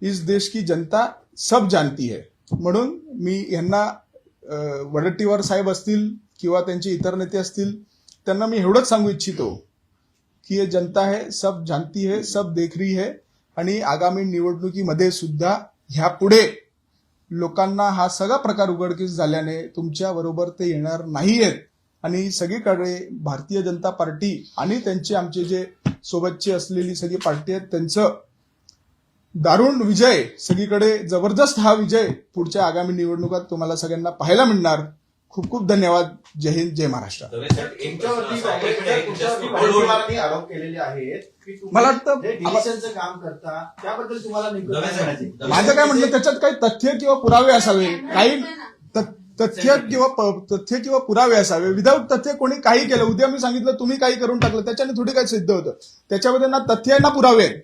इस देश की जनता सब जानती है. म्हणून मी यांना वडेट्टीवार साहेब असतील किंवा त्यांचे इतर नेते असतील त्यांना मी एवढंच सांगू इच्छितो की ये जनता है, सब जानती है, सब देख रही है. आणि आगामी निवडणुकीमध्ये सुद्धा ह्यापुढे लोकांना हा सगळा प्रकार उघडकीस झाल्याने तुमच्या बरोबर ते येणार नाहीयेत. आणि सगळीकडे भारतीय जनता पार्टी आणि त्यांचे आमचे जे सोबतचे असलेली सगळी पार्टी आहेत त्यांचं दारुण विजय, सगळीकडे जबरदस्त हा विजय पुढच्या आगामी निवडणुकात तुम्हाला सगळ्यांना पाहायला मिळणार. खूप खूप धन्यवाद. जय हिंद, जय महाराष्ट्र. आरोप केलेले आहेत की मला वाटतं डिलिशनचं काम करता त्याबद्दल तुम्हाला माझं काय म्हणणं त्याच्यात काही तथ्य किंवा पुरावे असावे, काही तथ्य किंवा पुरावे असावे. विदाऊट तथ्य कोणी काही केलं, उद्या मी सांगितलं तुम्ही काही करून टाकलं, त्याच्याने थोडी काही सिद्ध होतं. त्याच्यामध्ये ना तथ्य आहे ना पुरावे आहेत.